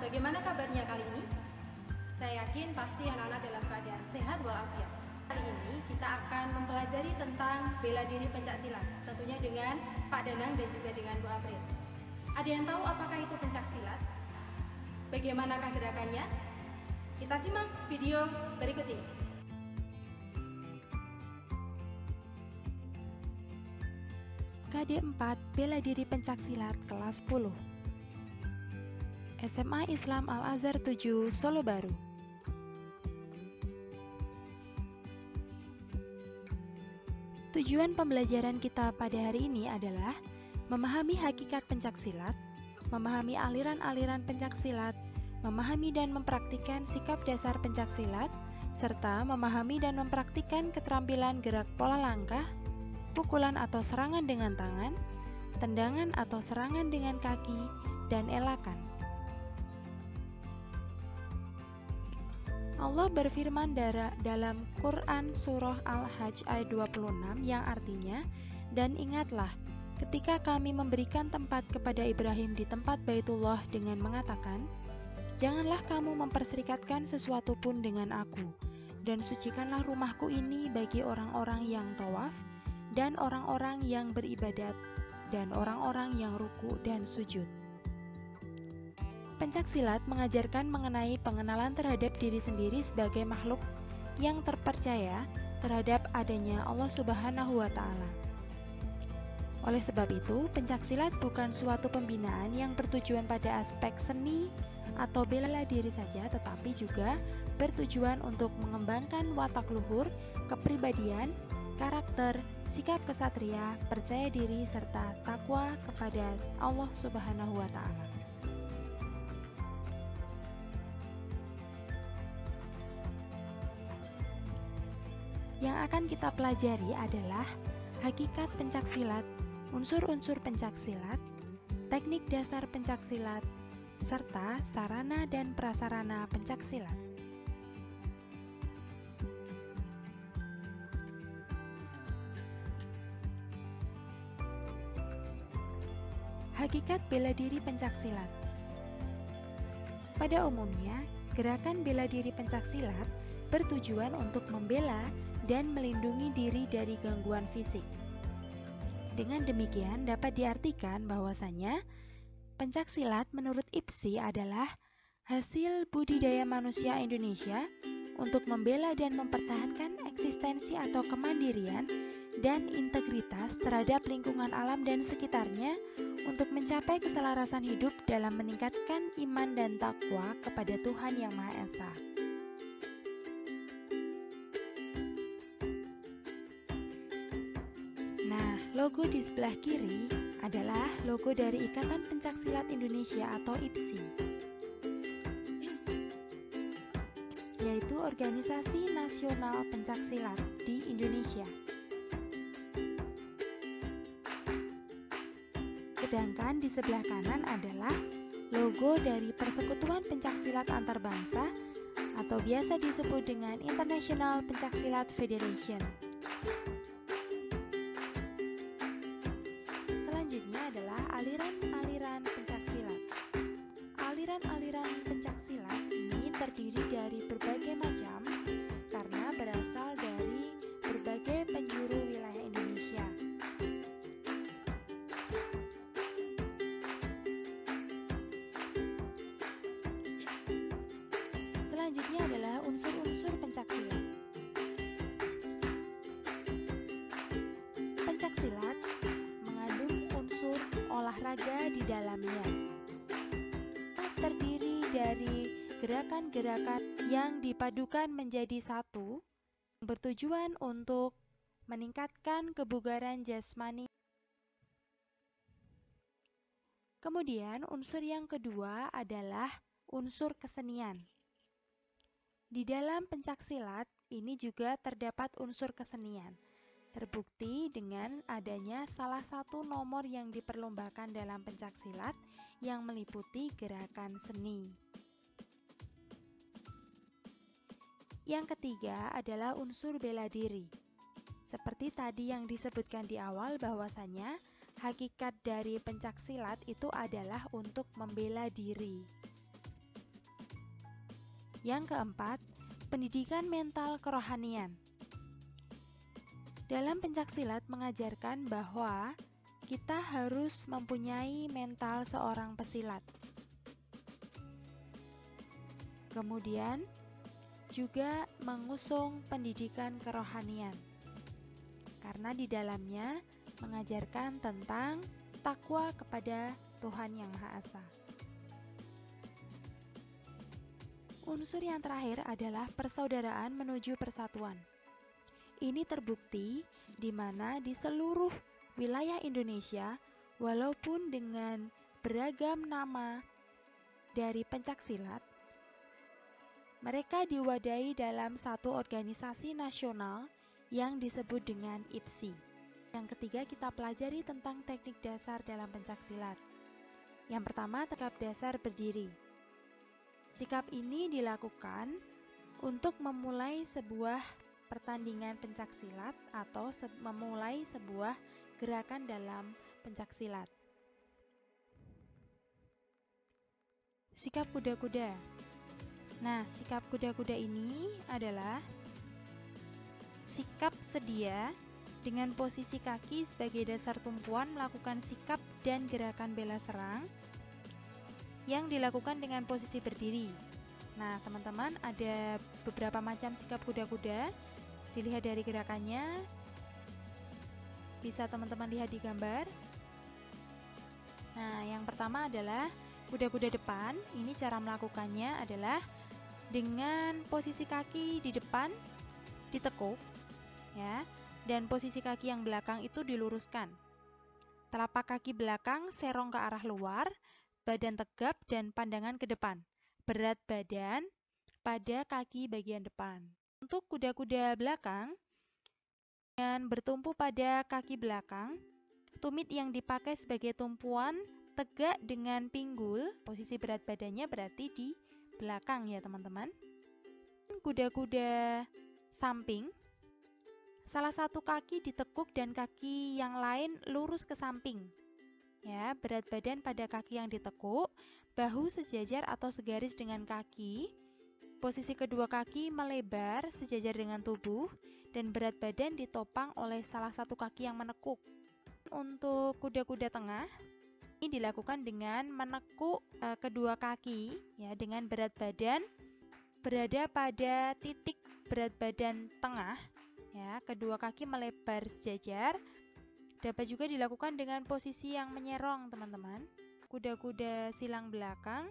bagaimana kabarnya kali ini? Saya yakin pasti anak-anak dalam keadaan sehat walafiat. Kali ini kita akan mempelajari tentang bela diri pencaksilat, tentunya dengan Pak Danang dan juga dengan Bu April. Ada yang tahu apakah itu pencaksilat? Bagaimanakah gerakannya? Kita simak video berikut ini. KD 4 Bela Diri Pencaksilat kelas 10 SMA Islam Al-Azhar 7 Solo Baru. Tujuan pembelajaran kita pada hari ini adalah memahami hakikat pencaksilat, memahami aliran-aliran pencaksilat, memahami dan mempraktikkan sikap dasar pencaksilat, serta memahami dan mempraktikkan keterampilan gerak pola langkah, pukulan atau serangan dengan tangan, tendangan atau serangan dengan kaki, dan elakan. Allah berfirman dalam Quran Surah Al-Hajj ayat 26 yang artinya, "Dan ingatlah, ketika kami memberikan tempat kepada Ibrahim di tempat Baitullah dengan mengatakan, janganlah kamu memperserikatkan sesuatu pun dengan aku, dan sucikanlah rumahku ini bagi orang-orang yang tawaf, dan orang-orang yang beribadat, dan orang-orang yang ruku dan sujud." Pencaksilat mengajarkan mengenai pengenalan terhadap diri sendiri sebagai makhluk yang terpercaya terhadap adanya Allah Subhanahu wa Ta'ala. Oleh sebab itu, pencaksilat bukan suatu pembinaan yang bertujuan pada aspek seni atau bela diri saja, tetapi juga bertujuan untuk mengembangkan watak luhur, kepribadian, karakter, sikap kesatria, percaya diri, serta takwa kepada Allah Subhanahu wa Ta'ala. Yang akan kita pelajari adalah hakikat pencaksilat, unsur-unsur pencaksilat, teknik dasar pencaksilat, serta sarana dan prasarana pencaksilat. Hakikat bela diri pencaksilat. Pada umumnya, gerakan bela diri pencaksilat bertujuan untuk membela dan melindungi diri dari gangguan fisik. Dengan demikian dapat diartikan bahwasanya pencaksilat menurut IPSI adalah hasil budidaya manusia Indonesia untuk membela dan mempertahankan eksistensi atau kemandirian dan integritas terhadap lingkungan alam dan sekitarnya untuk mencapai keselarasan hidup dalam meningkatkan iman dan takwa kepada Tuhan Yang Maha Esa. Nah, logo di sebelah kiri adalah logo dari Ikatan Pencaksilat Indonesia atau IPSI, yaitu Organisasi Nasional Pencaksilat di Indonesia. Sedangkan di sebelah kanan adalah logo dari Persekutuan Pencaksilat Antarbangsa atau biasa disebut dengan International Pencaksilat Federation. Selanjutnya adalah aliran-aliran pencaksilat. Aliran-aliran pencaksilat ini terdiri dari berbagai macam karena berasal dari berbagai penjuru wilayah Indonesia. Selanjutnya adalah unsur-unsur pencaksilat. Pencaksilat mengandung unsur olahraga di dalamnya. Terdiri dari gerakan-gerakan yang dipadukan menjadi satu, bertujuan untuk meningkatkan kebugaran jasmani. Kemudian unsur yang kedua adalah unsur kesenian. Di dalam pencaksilat ini juga terdapat unsur kesenian. Terbukti dengan adanya salah satu nomor yang diperlombakan dalam pencaksilat yang meliputi gerakan seni. Yang ketiga adalah unsur bela diri. Seperti tadi yang disebutkan di awal bahwasanya hakikat dari pencaksilat itu adalah untuk membela diri. Yang keempat, pendidikan mental kerohanian. Dalam pencaksilat mengajarkan bahwa kita harus mempunyai mental seorang pesilat. Kemudian juga mengusung pendidikan kerohanian, karena di dalamnya mengajarkan tentang takwa kepada Tuhan Yang Maha Esa. Unsur yang terakhir adalah persaudaraan menuju persatuan. Ini terbukti di mana di seluruh wilayah Indonesia, walaupun dengan beragam nama dari pencaksilat, mereka diwadahi dalam satu organisasi nasional yang disebut dengan IPSI. Yang ketiga, kita pelajari tentang teknik dasar dalam pencaksilat. Yang pertama, sikap dasar berdiri. Sikap ini dilakukan untuk memulai sebuah pertandingan pencaksilat atau memulai sebuah gerakan dalam pencaksilat. Sikap kuda-kuda. Nah, sikap kuda-kuda ini adalah sikap sedia dengan posisi kaki sebagai dasar tumpuan melakukan sikap dan gerakan bela serang yang dilakukan dengan posisi berdiri. Nah, teman-teman, ada beberapa macam sikap kuda-kuda. Dilihat dari gerakannya, bisa teman-teman lihat di gambar. Nah, yang pertama adalah kuda-kuda depan. Ini cara melakukannya adalah dengan posisi kaki di depan ditekuk, ya, dan posisi kaki yang belakang itu diluruskan. Telapak kaki belakang serong ke arah luar, badan tegap dan pandangan ke depan. Berat badan pada kaki bagian depan. Untuk kuda-kuda belakang, dengan bertumpu pada kaki belakang, tumit yang dipakai sebagai tumpuan tegak dengan pinggul, posisi berat badannya berarti di belakang ya teman-teman. Kuda-kuda samping, salah satu kaki ditekuk dan kaki yang lain lurus ke samping. Ya, berat badan pada kaki yang ditekuk, bahu sejajar atau segaris dengan kaki, posisi kedua kaki melebar sejajar dengan tubuh, dan berat badan ditopang oleh salah satu kaki yang menekuk. Untuk kuda-kuda tengah, ini dilakukan dengan menekuk kedua kaki, ya, dengan berat badan berada pada titik berat badan tengah, ya, kedua kaki melebar sejajar. Dapat juga dilakukan dengan posisi yang menyerong, teman-teman. Kuda-kuda silang belakang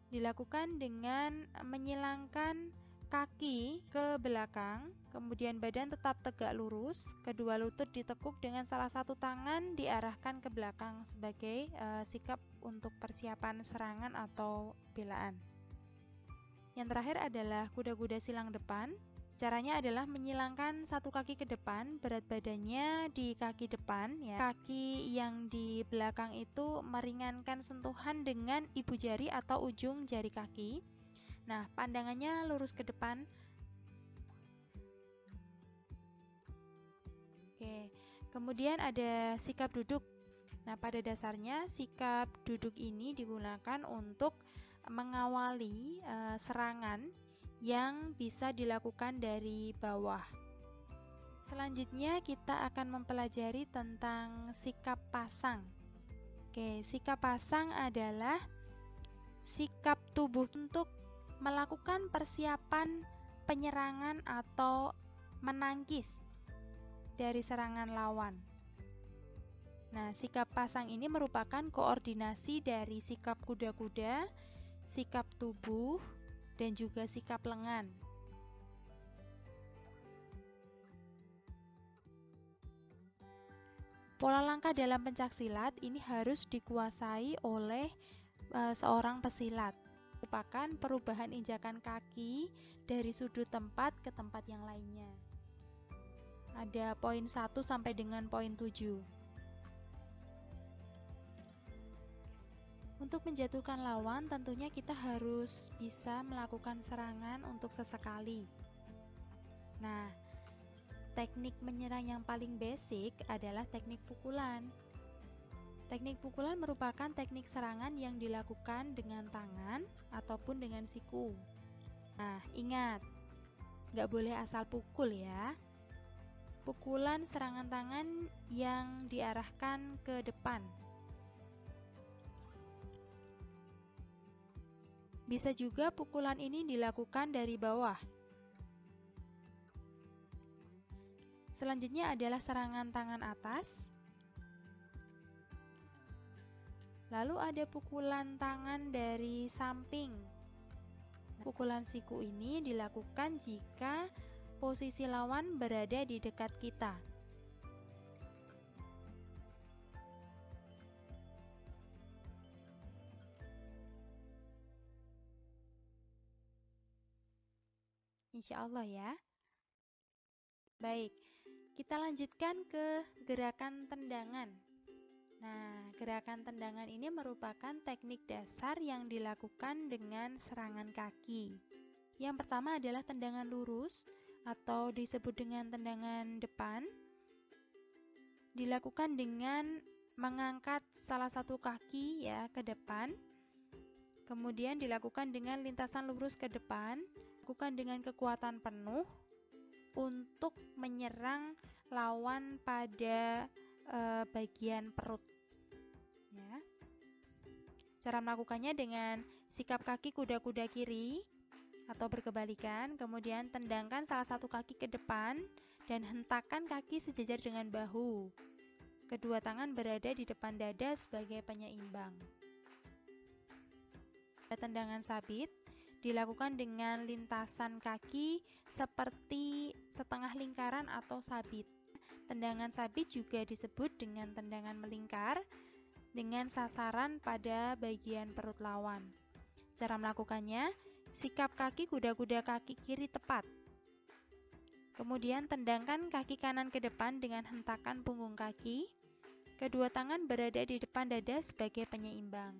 dilakukan dengan menyilangkan kaki ke belakang, kemudian badan tetap tegak lurus, kedua lutut ditekuk dengan salah satu tangan diarahkan ke belakang sebagai sikap untuk persiapan serangan atau belaan. Yang terakhir adalah kuda-kuda silang depan. Caranya adalah menyilangkan satu kaki ke depan, berat badannya di kaki depan, ya. Kaki yang di belakang itu meringankan sentuhan dengan ibu jari atau ujung jari kaki. Nah, pandangannya lurus ke depan. Oke, kemudian ada sikap duduk. Nah, pada dasarnya sikap duduk ini digunakan untuk mengawali serangan yang bisa dilakukan dari bawah. Selanjutnya kita akan mempelajari tentang sikap pasang. Oke, sikap pasang adalah sikap tubuh untuk melakukan persiapan penyerangan atau menangkis dari serangan lawan. Nah, sikap pasang ini merupakan koordinasi dari sikap kuda-kuda, sikap tubuh, dan juga sikap lengan. Pola langkah dalam pencaksilat ini harus dikuasai oleh seorang pesilat. Merupakan perubahan injakan kaki dari sudut tempat ke tempat yang lainnya. Ada poin 1 sampai dengan poin 7. Untuk menjatuhkan lawan, tentunya kita harus bisa melakukan serangan untuk sesekali. Nah, teknik menyerang yang paling basic adalah teknik pukulan. Teknik pukulan merupakan teknik serangan yang dilakukan dengan tangan ataupun dengan siku. Nah, ingat, nggak boleh asal pukul ya. Pukulan serangan tangan yang diarahkan ke depan. Bisa juga pukulan ini dilakukan dari bawah. Selanjutnya adalah serangan tangan atas. Lalu ada pukulan tangan dari samping. Pukulan siku ini dilakukan jika posisi lawan berada di dekat kita. Insya Allah ya. Baik, kita lanjutkan ke gerakan tendangan. Nah, gerakan tendangan ini merupakan teknik dasar yang dilakukan dengan serangan kaki. Yang pertama adalah tendangan lurus atau disebut dengan tendangan depan. Dilakukan dengan mengangkat salah satu kaki ya ke depan. Kemudian dilakukan dengan lintasan lurus ke depan, dilakukan dengan kekuatan penuh untuk menyerang lawan pada bagian perut ya. Cara melakukannya dengan sikap kaki kuda-kuda kiri atau berkebalikan, kemudian tendangkan salah satu kaki ke depan dan hentakkan kaki sejajar dengan bahu. Kedua tangan berada di depan dada sebagai penyeimbang. Tendangan sabit dilakukan dengan lintasan kaki seperti setengah lingkaran atau sabit. Tendangan sabit juga disebut dengan tendangan melingkar dengan sasaran pada bagian perut lawan. Cara melakukannya, sikap kaki kuda-kuda kaki kiri tepat. Kemudian tendangkan kaki kanan ke depan dengan hentakan punggung kaki. Kedua tangan berada di depan dada sebagai penyeimbang.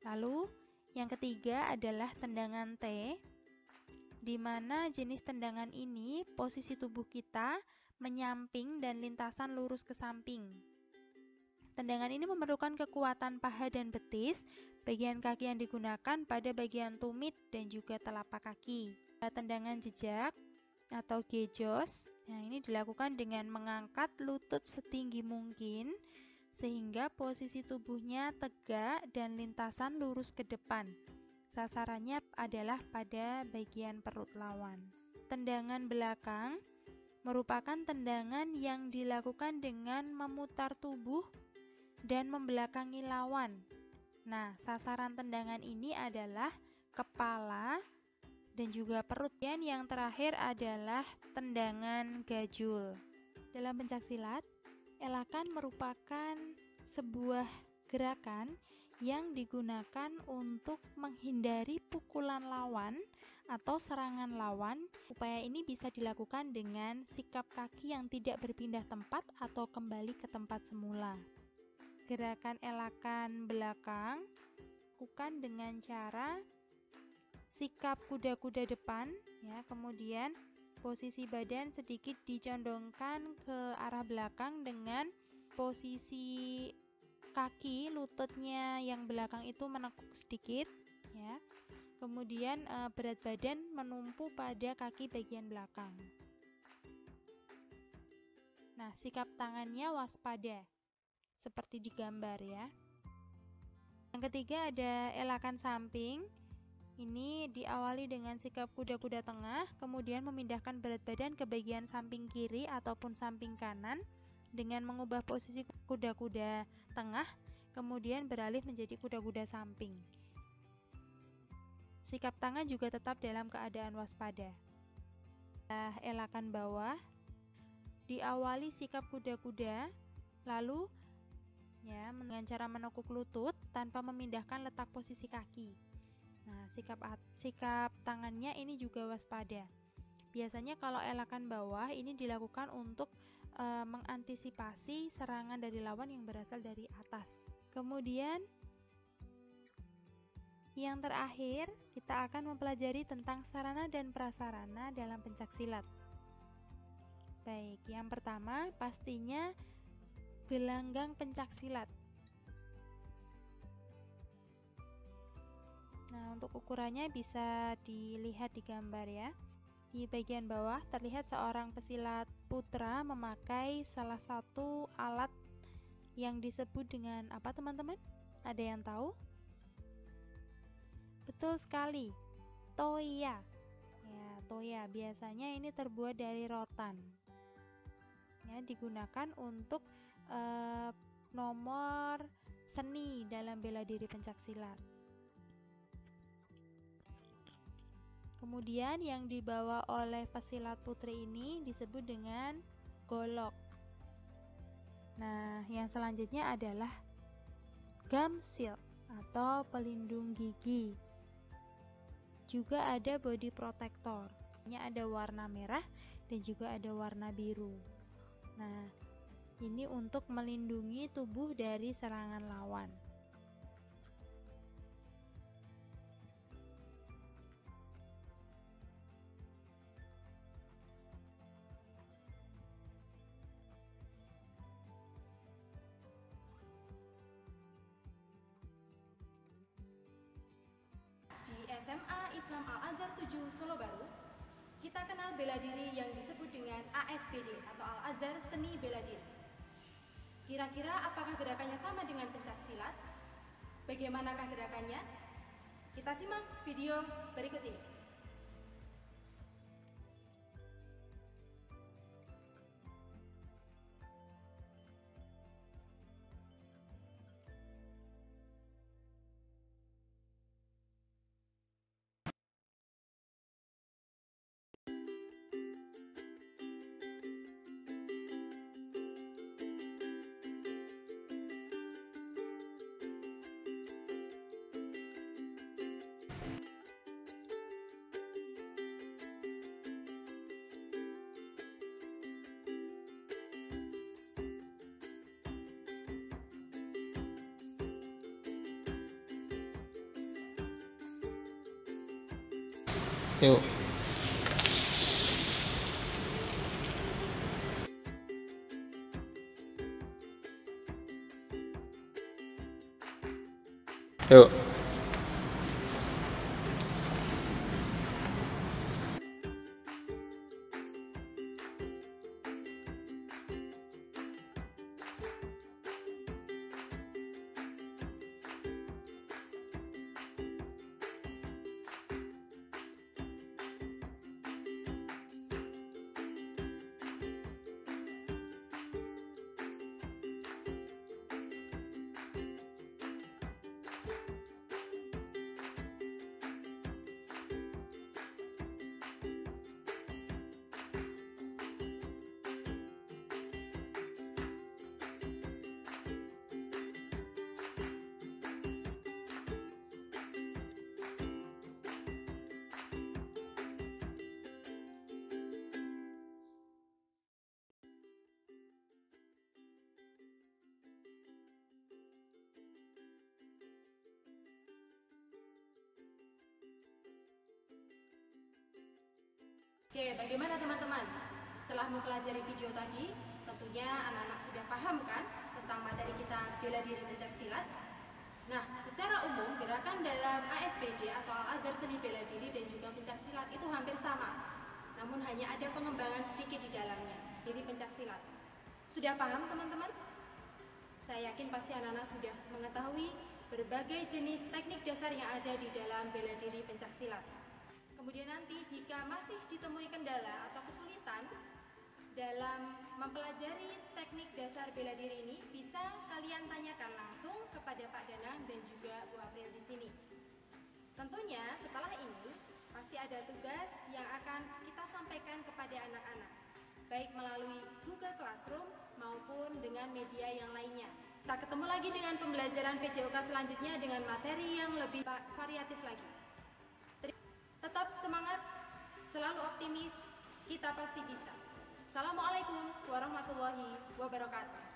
Lalu, yang ketiga adalah tendangan T, di mana jenis tendangan ini posisi tubuh kita menyamping dan lintasan lurus ke samping. Tendangan ini memerlukan kekuatan paha dan betis, bagian kaki yang digunakan pada bagian tumit dan juga telapak kaki. Tendangan jejak atau gejos, nah ini dilakukan dengan mengangkat lutut setinggi mungkin sehingga posisi tubuhnya tegak dan lintasan lurus ke depan. Sasarannya adalah pada bagian perut lawan. Tendangan belakang merupakan tendangan yang dilakukan dengan memutar tubuh dan membelakangi lawan. Nah, sasaran tendangan ini adalah kepala dan juga perut. Dan yang terakhir adalah tendangan gajul. Dalam pencaksilat, elakan merupakan sebuah gerakan yang digunakan untuk menghindari pukulan lawan atau serangan lawan. Upaya ini bisa dilakukan dengan sikap kaki yang tidak berpindah tempat atau kembali ke tempat semula. Gerakan elakan belakang dilakukan dengan cara sikap kuda-kuda depan ya, kemudian posisi badan sedikit dicondongkan ke arah belakang dengan posisi kaki lututnya yang belakang itu menekuk sedikit ya. Kemudian berat badan menumpu pada kaki bagian belakang. Nah, sikap tangannya waspada seperti di gambar ya. Yang ketiga ada elakan samping. Ini diawali dengan sikap kuda-kuda tengah, kemudian memindahkan berat badan ke bagian samping kiri ataupun samping kanan dengan mengubah posisi kuda-kuda tengah, kemudian beralih menjadi kuda-kuda samping. Sikap tangan juga tetap dalam keadaan waspada. Elakan bawah diawali sikap kuda-kuda, lalu ya dengan cara menekuk lutut tanpa memindahkan letak posisi kaki. Nah, sikap tangannya ini juga waspada. Biasanya kalau elakan bawah ini dilakukan untuk mengantisipasi serangan dari lawan yang berasal dari atas. Kemudian yang terakhir kita akan mempelajari tentang sarana dan prasarana dalam pencaksilat. Baik, yang pertama pastinya gelanggang pencaksilat. Nah, untuk ukurannya bisa dilihat di gambar ya. Di bagian bawah terlihat seorang pesilat putra memakai salah satu alat yang disebut dengan apa teman-teman? Ada yang tahu? Betul sekali, toya. Ya, toya biasanya ini terbuat dari rotan. Ya, digunakan untuk nomor seni dalam bela diri pencaksilat. Kemudian yang dibawa oleh pesilat putri ini disebut dengan golok. Nah, yang selanjutnya adalah gum shield atau pelindung gigi. Juga ada body protector. Ini ada warna merah dan juga ada warna biru. Nah, ini untuk melindungi tubuh dari serangan lawan. Di SMA Islam Al-Azhar 7 Solo Baru, kita kenal bela diri yang disebut dengan ASBD atau Al-Azhar Seni Bela Diri. Kira-kira apakah gerakannya sama dengan pencaksilat? Bagaimanakah gerakannya? Kita simak video berikut ini. Yuk. Yuk. Oke, bagaimana teman-teman? Setelah mempelajari video tadi, tentunya anak-anak sudah paham kan tentang materi kita bela diri pencaksilat? Nah, secara umum gerakan dalam ASBD atau Al-Azhar Seni Bela Diri dan juga pencaksilat itu hampir sama. Namun hanya ada pengembangan sedikit di dalamnya, diri pencaksilat. Sudah paham teman-teman? Saya yakin pasti anak-anak sudah mengetahui berbagai jenis teknik dasar yang ada di dalam bela diri pencaksilat. Kemudian nanti jika masih ditemui kendala atau kesulitan dalam mempelajari teknik dasar bela diri ini, bisa kalian tanyakan langsung kepada Pak Danang dan juga Bu April di sini. Tentunya setelah ini pasti ada tugas yang akan kita sampaikan kepada anak-anak, baik melalui Google Classroom maupun dengan media yang lainnya. Kita ketemu lagi dengan pembelajaran PJOK selanjutnya dengan materi yang lebih variatif lagi. Tetap semangat, selalu optimis, kita pasti bisa. Assalamualaikum warahmatullahi wabarakatuh.